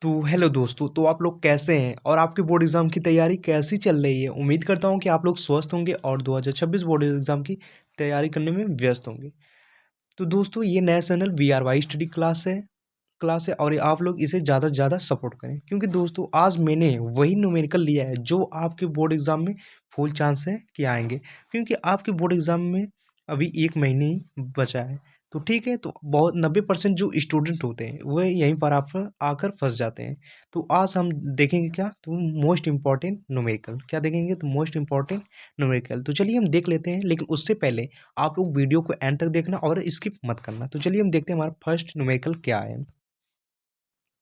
तो हेलो दोस्तों, तो आप लोग कैसे हैं और आपके बोर्ड एग्ज़ाम की तैयारी कैसी चल रही है? उम्मीद करता हूँ कि आप लोग स्वस्थ होंगे और 2026 बोर्ड एग्ज़ाम की तैयारी करने में व्यस्त होंगे। तो दोस्तों, ये नया चैनल वीआरवाई स्टडी क्लास है और आप लोग इसे ज़्यादा से ज़्यादा सपोर्ट करें, क्योंकि दोस्तों आज मैंने वही न्यूमेरिकल लिया है जो आपके बोर्ड एग्ज़ाम में फुल चांस है कि आएँगे, क्योंकि आपके बोर्ड एग्ज़ाम में अभी 1 महीने ही बचा है। तो ठीक है, तो बहुत 90% जो स्टूडेंट होते हैं वो यहीं पर आप आकर फँस जाते हैं। तो आज हम देखेंगे क्या? तो मोस्ट इम्पोर्टेंट न्यूमेरिकल क्या देखेंगे? तो मोस्ट इम्पोर्टेंट न्यूमेरिकल। तो चलिए हम देख लेते हैं, लेकिन उससे पहले आप लोग वीडियो को एंड तक देखना और स्किप मत करना। तो चलिए हम देखते हैं हमारा फर्स्ट न्यूमेरिकल क्या है।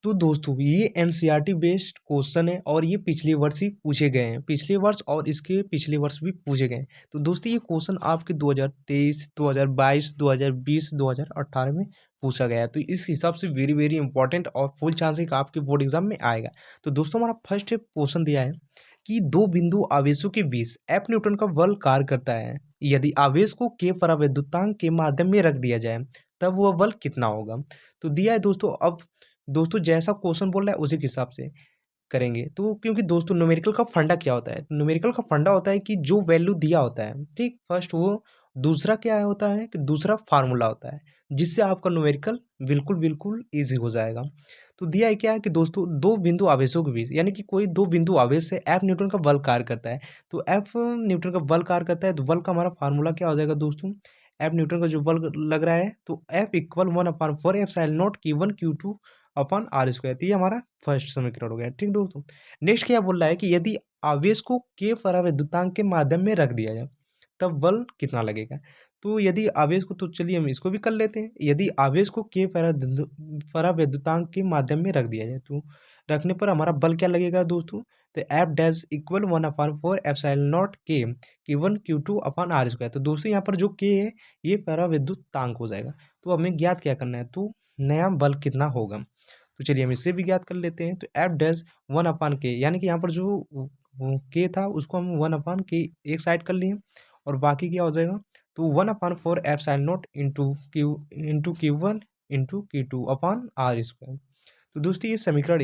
तो दोस्तों, ये एनसीईआरटी बेस्ड क्वेश्चन है और ये पिछले वर्ष ही पूछे गए हैं। पिछले वर्ष और इसके पिछले वर्ष भी पूछे गए हैं। तो दोस्तों, ये क्वेश्चन आपके 2023, 2022, 2020, 2018 में पूछा गया है। तो इस हिसाब से वेरी वेरी इंपॉर्टेंट और फुल चांस है कि आपके बोर्ड एग्जाम में आएगा। तो दोस्तों, हमारा फर्स्ट क्वेश्चन दिया है कि दो बिंदु आवेशों के बीच एफ न्यूटन का बल कार्य करता है। यदि आवेश को के परावैद्युतांक के माध्यम में रख दिया जाए, तब वह बल कितना होगा? तो दिया है दोस्तों। अब दोस्तों, जैसा क्वेश्चन बोल रहा है उसी के हिसाब से करेंगे। तो क्योंकि दोस्तों, न्यूमेरिकल का फंडा क्या होता है? न्यूमेरिकल का फंडा होता है कि जो वैल्यू दिया होता है, ठीक, फर्स्ट वो, दूसरा क्या होता है कि दूसरा फार्मूला होता है, जिससे आपका न्यूमेरिकल बिल्कुल बिल्कुल ईजी हो जाएगा। तो दिया है क्या है कि दोस्तों, दो बिंदु आवेशों के बीच, यानी कि कोई दो बिंदु आवेश से एफ न्यूटन का बल कार्य करता है। तो एफ न्यूटन का बल कार्य करता है, तो बल का हमारा फार्मूला क्या हो जाएगा दोस्तों? एफ न्यूटन का जो बल लग रहा है, तो F equal 1/4 epsilon not Q1 Q2 upon R square. तो ये हमारा फर्स्ट समीकरण हो गया। ठीक दोस्तों, नेक्स्ट क्या बोल रहा है कि यदि आवेश को के परावैद्युतांक के माध्यम में रख दिया जाए, तब बल कितना लगेगा? तो यदि आवेश को, तो चलिए हम इसको भी कर लेते हैं। यदि आवेश को के परावैद्युतांक के माध्यम में रख दिया जाए, तो रखने पर हमारा बल क्या लगेगा दोस्तों? तो F dash equal 1/4 epsilon not के Q1 Q2 upon R square. तो दोस्तों, यहाँ पर जो के है ये परावैद्युतांक हो जाएगा। तो हमें ज्ञात क्या करना है? तो नया बल कितना होगा? तो चलिए हम इससे भी ज्ञात कर लेते हैं। तो एफ डैश 1/k, यानी कि यहाँ पर जो के था उसको हम 1/k एक साइड कर लिए और बाकी क्या हो जाएगा? तो 1/4 epsilon not into Q1 into Q2 upon R square. तो दोस्तों, ये समीकरण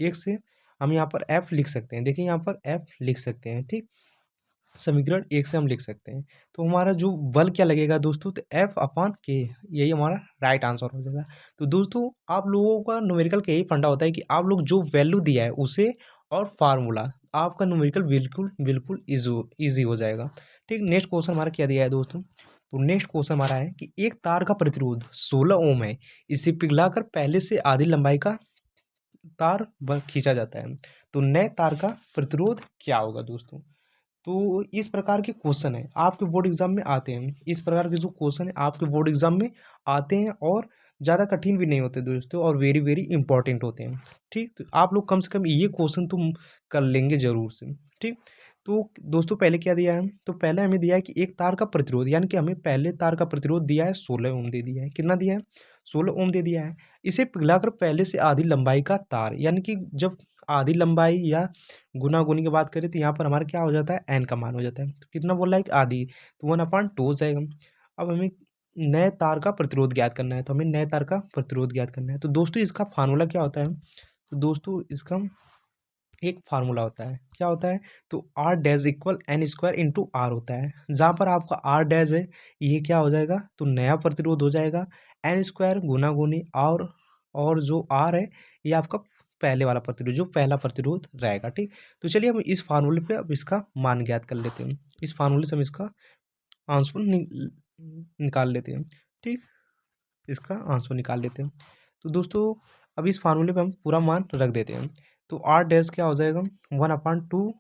एक से हम यहाँ पर एफ लिख सकते हैं। देखिए, यहाँ पर एफ लिख सकते हैं, ठीक। समीकरण एक से हम लिख सकते हैं। तो हमारा जो बल क्या लगेगा दोस्तों? तो एफ अपॉन के, यही हमारा राइट आंसर हो जाएगा। तो दोस्तों, आप लोगों का न्यूमेरिकल का यही फंडा होता है कि आप लोग जो वैल्यू दिया है उसे और फार्मूला, आपका न्यूमेरिकल बिल्कुल बिल्कुल ईजी हो जाएगा। ठीक, नेक्स्ट क्वेश्चन हमारा क्या दिया है दोस्तों? तो नेक्स्ट क्वेश्चन हमारा है कि एक तार का प्रतिरोध 16 ओम है। इसे पिघलाकर पहले से आधी लंबाई का तार खींचा जाता है। तो नए तार का प्रतिरोध क्या होगा दोस्तों? तो इस प्रकार के क्वेश्चन है आपके बोर्ड एग्जाम में आते हैं। इस प्रकार के जो क्वेश्चन है आपके बोर्ड एग्जाम में आते हैं और ज़्यादा कठिन भी नहीं होते दोस्तों, और वेरी वेरी इंपॉर्टेंट होते हैं। ठीक, तो आप लोग कम से कम ये क्वेश्चन तुम कर लेंगे जरूर से। ठीक, तो दोस्तों, पहले क्या दिया है? तो पहले हमें दिया है कि एक तार का प्रतिरोध, यानी कि हमें पहले तार का प्रतिरोध दिया है 16 ओम दे दिया है। कितना दिया है? 16 ओम दे दिया है। इसे पिघलाकर पहले से आधी लंबाई का तार, यानी कि जब आधी लंबाई या गुना-गुनी की बात करें तो यहाँ पर हमारा क्या हो जाता है? n का मान हो जाता है। तो कितना बोल रहा है कि आधी, तो 1/2 हो जाएगा। अब हमें नए तार का प्रतिरोध ज्ञात करना है, तो हमें नए तार का प्रतिरोध ज्ञात करना है। तो दोस्तों, इसका फार्मूला क्या होता है? तो दोस्तों, इसका एक फार्मूला होता है, क्या होता है? तो R dash equal N square into R होता है। जहाँ पर आपका आर डैश है, ये क्या हो जाएगा? तो नया प्रतिरोध हो जाएगा। एन स्क्वायर गुना गुनी और जो आर है, ये आपका पहले वाला प्रतिरोध, जो पहला प्रतिरोध रहेगा। ठीक, तो चलिए हम इस फार्मूले पे अब इसका मान ज्ञात कर लेते हैं। इस फार्मूले से हम इसका आंसर निकाल लेते हैं। ठीक, इसका आंसर निकाल लेते हैं। तो दोस्तों, अब इस फार्मूले पे हम पूरा मान रख देते हैं। तो आर डैश क्या हो जाएगा? 1/2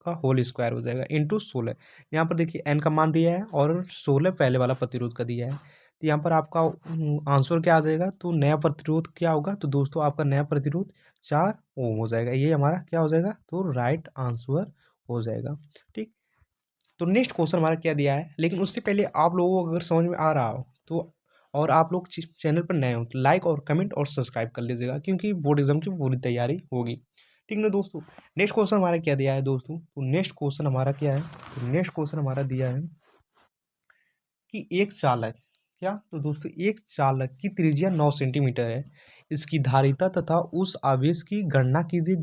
का होल स्क्वायर हो जाएगा इंटू 16। यहाँ पर देखिए एन का मान दिया है और 16 पहले वाला प्रतिरोध का दिया है। तो यहाँ पर आपका आंसर क्या आ जाएगा? तो नया प्रतिरोध क्या होगा? तो दोस्तों, आपका नया प्रतिरोध 4 ओम हो जाएगा। ये हमारा क्या हो जाएगा? तो राइट आंसर हो जाएगा। ठीक, तो नेक्स्ट क्वेश्चन हमारा क्या दिया है, लेकिन उससे पहले आप लोगों को अगर समझ में आ रहा हो तो, और आप लोग चैनल पर नए हो तो लाइक और कमेंट और सब्सक्राइब कर लीजिएगा, क्योंकि बोर्ड एग्जाम की पूरी तैयारी होगी। ठीक ना दोस्तों? नेक्स्ट क्वेश्चन हमारा क्या दिया है दोस्तों? तो नेक्स्ट क्वेश्चन हमारा क्या है? तो नेक्स्ट क्वेश्चन हमारा दिया है कि एक चालक, क्या? तो दोस्तों, एक चालक की त्रिज्या 9 सेंटीमीटर है। इसकी धारिता तथा उस आवेश की गणना कीजिए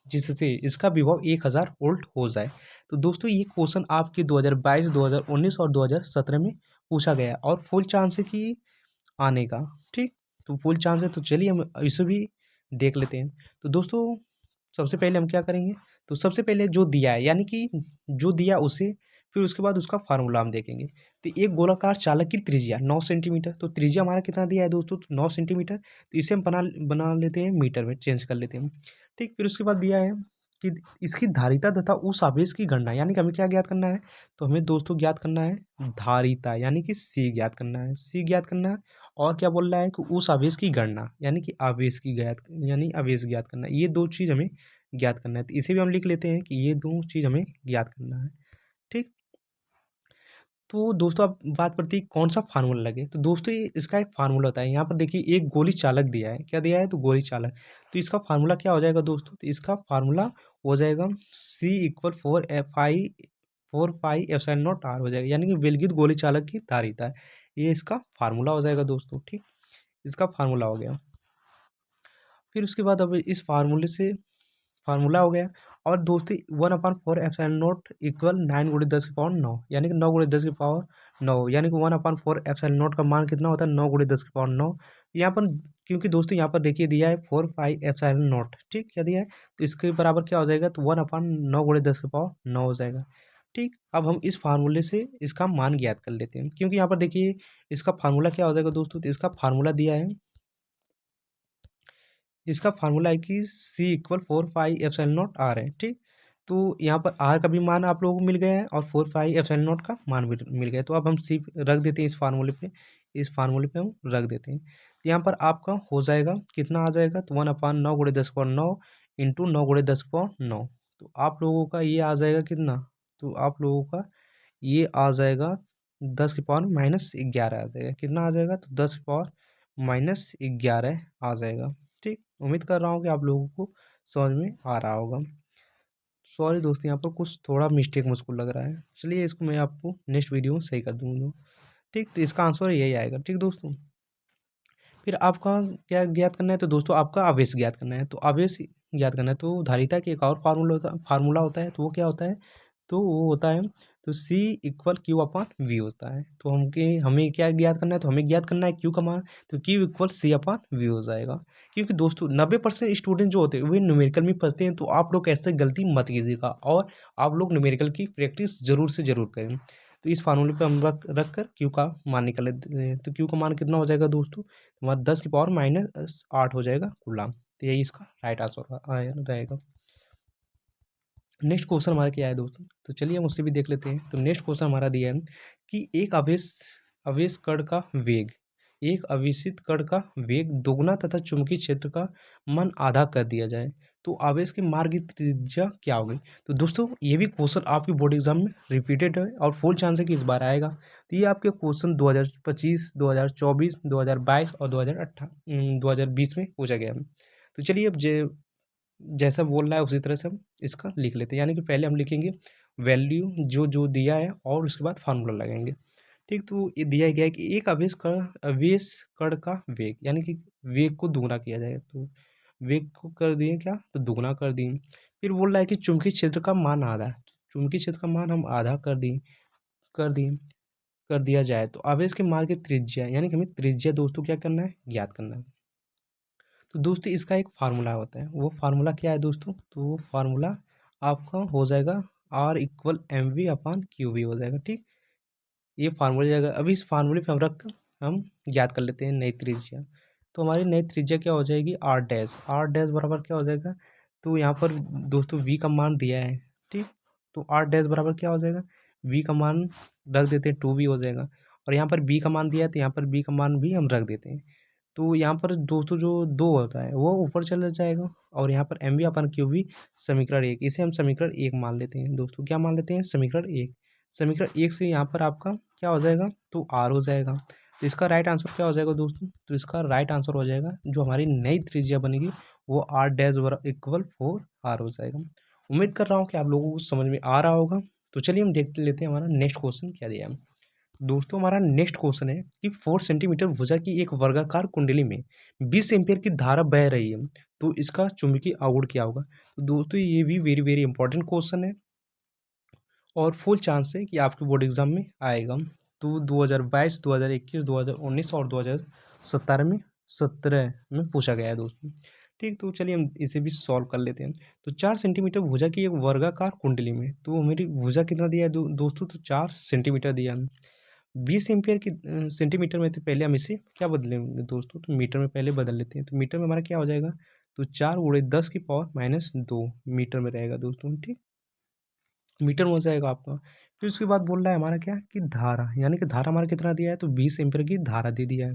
जिससे इसका विभव 1000 वोल्ट हो जाए। तो दोस्तों ये क्वेश्चन आपके 2022, 2019 और 2017 में पूछा गया और फुल चांस है कि आने का, ठीक। तो फुल चांस है, तो चलिए हम इसे भी देख लेते हैं। तो दोस्तों सबसे पहले हम क्या करेंगे, तो सबसे पहले जो दिया है यानी कि जो दिया उसे, फिर उसके बाद उसका फार्मूला हम देखेंगे। तो एक गोलाकार चालक की त्रिज्या 9 सेंटीमीटर, तो त्रिज्या हमारा कितना दिया है दोस्तों, तो 9 सेंटीमीटर। तो इसे हम बना लेते हैं मीटर में, चेंज कर लेते हैं, ठीक। फिर उसके बाद दिया है कि इसकी धारिता तथा उस आवेश की गणना, यानी कि हमें क्या ज्ञात करना है, तो हमें दोस्तों ज्ञात करना है धारिता, यानी कि सी ज्ञात करना है, सी ज्ञात करना है। और क्या बोल रहा है कि उस आवेश की गणना, यानी कि आवेश की ज्ञात, यानी आवेश ज्ञात करना, ये दो चीज़ हमें ज्ञात करना है। तो इसे भी हम लिख लेते हैं कि ये दो चीज़ हमें ज्ञात करना है, ठीक। तो दोस्तों अब बात करती है कौन सा फार्मूला लगे। तो दोस्तों ये इसका एक फार्मूला होता है, यहाँ पर देखिए एक गोली चालक दिया है, क्या दिया है, तो गोली चालक। तो इसका फार्मूला क्या हो जाएगा दोस्तों, तो इसका फार्मूला हो जाएगा C equal 4 pi epsilon not R हो जाएगा, यानी कि विलगित गोली चालक की धारिता है। ये इसका फार्मूला हो जाएगा दोस्तों, ठीक। इसका फार्मूला हो गया। फिर उसके बाद अब इस फार्मूले से फार्मूला हो गया। और दोस्तों 1/4 एप्सिलॉन नॉट इक्वल 9 × 10⁻9, यानी कि 9 × 10⁻9, यानी कि 1/4 एप्सिलॉन नॉट का मान कितना होता है, 9 × 10⁻9। यहाँ पर क्योंकि दोस्तों यहाँ पर देखिए दिया है 4 पाई एप्सिलॉन नॉट, ठीक, क्या दिया है, तो इसके बराबर क्या हो जाएगा, तो 1/9 × 10⁻9 हो जाएगा, ठीक। अब हम इस फार्मूले से इसका मान ज्ञात कर लेते हैं, क्योंकि यहाँ पर देखिए इसका फार्मूला क्या हो जाएगा दोस्तों, तो इसका फार्मूला दिया है, इसका फार्मूला है कि C equal 4 pi epsilon not R है, ठीक। तो यहाँ पर R का भी मान आप लोगों को मिल गया है और 4 पाई एप्सिलॉन नॉट का मान भी मिल गया है। तो अब हम C रख देते हैं इस फार्मूले पे, इस फार्मूले पे हम रख देते हैं। तो यहाँ पर आपका हो जाएगा कितना आ जाएगा, तो 1/9 × 10⁻9 इंटू 9 × 10⁻9। तो आप लोगों का ये आ जाएगा कितना, तो आप लोगों का ये आ जाएगा 10⁻−11 आ जाएगा। कितना आ जाएगा, तो 10⁻−11 आ जाएगा, ठीक। उम्मीद कर रहा हूँ कि आप लोगों को समझ में आ रहा होगा। सॉरी दोस्तों यहाँ पर कुछ थोड़ा मिस्टेक मुझको लग रहा है, चलिए इसको मैं आपको नेक्स्ट वीडियो में सही कर दूँगा, ठीक। तो इसका आंसर यही आएगा, ठीक दोस्तों। फिर आपका क्या ज्ञात करना है, तो दोस्तों आपका आवेश ज्ञात करना है। तो आवेश ज्ञात करना है, तो धारिता के एक और फार्मूला होता है, तो वो क्या होता है, तो वो होता है, तो C इक्वल Q/V होता है। तो हमें क्या ज्ञात करना है, तो हमें ज्ञात करना है Q का मान, तो Q इक्वल C/V हो जाएगा। क्योंकि दोस्तों 90% स्टूडेंट जो होते हैं वे न्यूमेरिकल में फंसते हैं, तो आप लोग ऐसे गलती मत कीजिएगा और आप लोग न्यूमेरिकल की प्रैक्टिस ज़रूर से ज़रूर करें। तो इस फार्मूले पे हम रख कर Q का मान निकाल लेते हैं। तो Q का मान कितना हो जाएगा दोस्तों, हमारा 10⁻−8 हो जाएगा कूलाम। तो यही इसका राइट आंसर रहेगा। नेक्स्ट क्वेश्चन हमारा क्या है दोस्तों, तो चलिए हम उससे भी देख लेते हैं। तो नेक्स्ट क्वेश्चन हमारा दिया है कि एक आवेश कण का वेग, एक आवेशित कण का वेग दोगुना तथा चुंबकीय क्षेत्र का मन आधा कर दिया जाए, तो आवेश के मार्ग की त्रिज्या क्या होगी। तो दोस्तों ये भी क्वेश्चन आपके बोर्ड एग्जाम में रिपीटेड है और फुल चांस है कि इस बार आएगा। तो ये आपके क्वेश्चन 2025, 2024, 2022 और 2020 में पूछा गया है। तो चलिए अब जैसा बोल रहा है उसी तरह से हम इसका लिख लेते हैं, यानी कि पहले हम लिखेंगे वैल्यू जो जो दिया है और उसके बाद फार्मूला लगाएंगे, ठीक। तो ये दिया गया है कि एक आवेश कण का वेग, यानी कि वेग को दुगना किया जाए, तो वेग को कर दिए क्या, तो दुगना कर दिए। फिर बोल रहा है कि चुंबकीय क्षेत्र का मान आधा है, चुंबकीय क्षेत्र का मान हम आधा कर दिए कर दिया जाए, तो आवेश के मार्ग की त्रिज्या, यानी कि हमें त्रिज्या दोस्तों क्या करना है, ज्ञात करना है। तो दोस्तों इसका एक फार्मूला होता है, वो फार्मूला क्या है दोस्तों, तो वो फार्मूला आपका हो जाएगा R इक्वल mv/qv हो जाएगा, ठीक। ये फार्मूला जाएगा। अभी इस फार्मूले पे हम रख कर हम ज्ञात कर लेते हैं नई त्रिज्या। तो हमारी नई त्रिज्या क्या हो जाएगी, R डैश बराबर क्या हो जाएगा, तो यहाँ पर दोस्तों v का मान दिया है, ठीक। तो R डैश बराबर क्या हो जाएगा, v का मान रख देते हैं 2v हो जाएगा, और यहाँ पर b का मान दिया है तो यहाँ पर b का मान भी हम रख देते हैं। तो यहाँ पर दोस्तों जो 2 होता है वो ऊपर चला जाएगा, और यहाँ पर mv/qv समीकरण 1, इसे हम समीकरण 1 मान लेते हैं दोस्तों। क्या मान लेते हैं, समीकरण 1। समीकरण 1 से यहाँ पर आपका क्या हो जाएगा, तो R हो जाएगा। तो इसका राइट आंसर क्या हो जाएगा दोस्तों, तो इसका राइट आंसर हो जाएगा जो हमारी नई त्रिज्या बनेगी वो R डैश इक्वल 4R हो जाएगा। उम्मीद कर रहा हूँ कि आप लोगों को समझ में आ रहा होगा। तो चलिए हम देख लेते हैं हमारा नेक्स्ट क्वेश्चन क्या दिया है। दोस्तों हमारा नेक्स्ट क्वेश्चन है कि 4 सेंटीमीटर भुजा की एक वर्गाकार कुंडली में 20 एम्पीयर की धारा बह रही है, तो इसका चुंबकीय आघूर्ण क्या होगा? तो दोस्तों ये भी वेरी वेरी इंपॉर्टेंट क्वेश्चन है और फुल चांस है कि आपके बोर्ड एग्जाम में आएगा। तो 2022, 2021, 2019 और 2017 में 17 में पूछा गया है दोस्तों। ठीक, तो चलिए हम इसे भी सॉल्व कर लेते हैं। तो 4 सेंटीमीटर भुजा की एक वर्गाकार कुंडली में, तो मेरी भुजा कितना दिया है दोस्तों? तो 4 सेंटीमीटर दिया है। 20 एम्पीयर की सेंटीमीटर में, तो पहले हम इसे क्या बदलेंगे दोस्तों? तो मीटर में पहले बदल लेते हैं। तो मीटर में हमारा क्या हो जाएगा? तो 4 × 10 की पावर -2 मीटर में रहेगा दोस्तों। ठीक, मीटर में हो जाएगा आपका। फिर उसके बाद बोल रहा है हमारा क्या कि धारा, यानी कि धारा हमारा कितना दिया है? तो 20 एम्पीयर की धारा दे दिया है।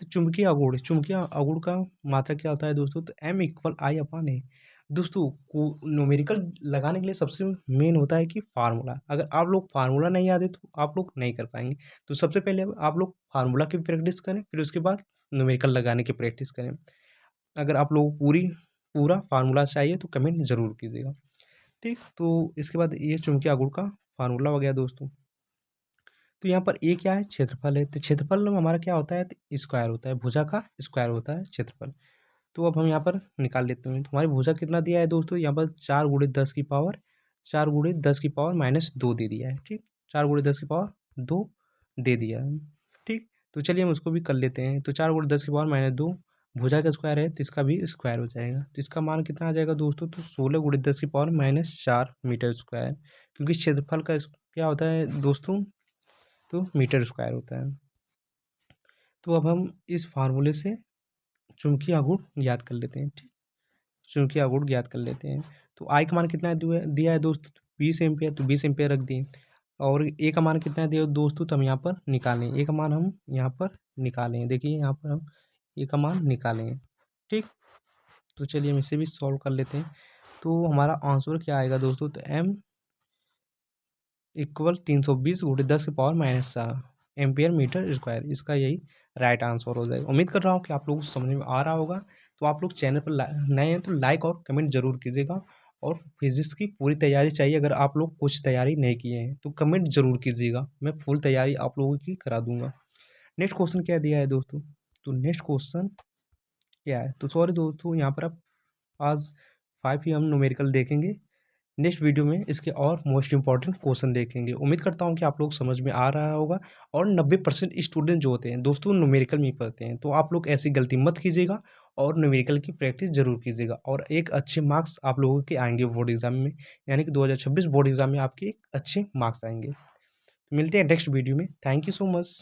तो चुंबकीय आघूर्ण का मात्रा क्या होता है दोस्तों? तो M = I/A। दोस्तों को न्यूमेरिकल लगाने के लिए सबसे मेन होता है कि फार्मूला। अगर आप लोग फार्मूला नहीं याद है तो आप लोग नहीं कर पाएंगे। तो सबसे पहले आप लोग फार्मूला की प्रैक्टिस करें, फिर उसके बाद न्यूमेरिकल लगाने की प्रैक्टिस करें। अगर आप लोग पूरा फार्मूला चाहिए तो कमेंट जरूर कीजिएगा। ठीक, तो इसके बाद ये चुंबकीय आघूर्ण का फार्मूला हो गया दोस्तों। तो यहाँ पर ए क्या है? क्षेत्रफल है। तो क्षेत्रफल में हमारा क्या होता है? तो स्क्वायर होता है, भुजा का स्क्वायर होता है क्षेत्रफल। तो अब हम यहाँ पर निकाल लेते हैं। तो हमारी भुजा कितना दिया है दोस्तों? यहाँ पर 4 × 10 की पावर -2 दे दिया है। ठीक, 4 × 10 की पावर 2 दे दिया है। ठीक, तो चलिए हम उसको भी कर लेते हैं। तो 4 × 10 की पावर -2 भुजा का स्क्वायर है, तो इसका भी स्क्वायर हो जाएगा। तो इसका मान कितना आ जाएगा दोस्तों? तो 16 × 10 की पावर -4 मीटर स्क्वायर, क्योंकि क्षेत्रफल का क्या होता है दोस्तों? तो मीटर स्क्वायर होता है। तो अब हम इस फार्मूले से चुंबकीय आघूर्ण ज्ञात कर लेते हैं। ठीक, चुंबकीय आघूर्ण ज्ञात कर लेते हैं। तो आई का मान कितना दिया है दोस्तों? 20 एम्पीयर, तो 20 एम्पीयर रख दिए। और ए का मान कितना दिया दोस्तों? तो हम यहाँ पर निकालें, ए का मान हम यहाँ पर निकालें। देखिए यहाँ पर हम ए का मान निकालें। ठीक, तो चलिए हम इसे भी सॉल्व कर लेते हैं। तो हमारा आंसर क्या आएगा दोस्तों? तो M = 320 × 10 की पावर -4 एम्पियर मीटर स्क्वायर, इसका यही राइट आंसर हो जाएगा। उम्मीद कर रहा हूँ कि आप लोगों को समझ में आ रहा होगा। तो आप लोग चैनल पर नए हैं तो लाइक और कमेंट जरूर कीजिएगा। और फिजिक्स की पूरी तैयारी चाहिए। अगर आप लोग कुछ तैयारी नहीं किए हैं तो कमेंट जरूर कीजिएगा, मैं फुल तैयारी आप लोगों की करा दूंगा। नेक्स्ट क्वेश्चन क्या दिया है दोस्तों? तो नेक्स्ट क्वेश्चन क्या है? तो सॉरी दोस्तों, यहाँ पर आप आज 5 ही हम न्यूमेरिकल देखेंगे। नेक्स्ट वीडियो में इसके और मोस्ट इंपॉर्टेंट क्वेश्चन देखेंगे। उम्मीद करता हूँ कि आप लोग समझ में आ रहा होगा। और 90% स्टूडेंट जो होते हैं दोस्तों न्यूमेरिकल में ही पढ़ते हैं, तो आप लोग ऐसी गलती मत कीजिएगा और न्यूमेरिकल की प्रैक्टिस जरूर कीजिएगा। और एक अच्छे मार्क्स आप लोगों के आएंगे बोर्ड एग्जाम में, यानी कि 2026 बोर्ड एग्जाम में आपके अच्छे मार्क्स आएंगे। मिलते हैं नेक्स्ट वीडियो में। Thank you so much.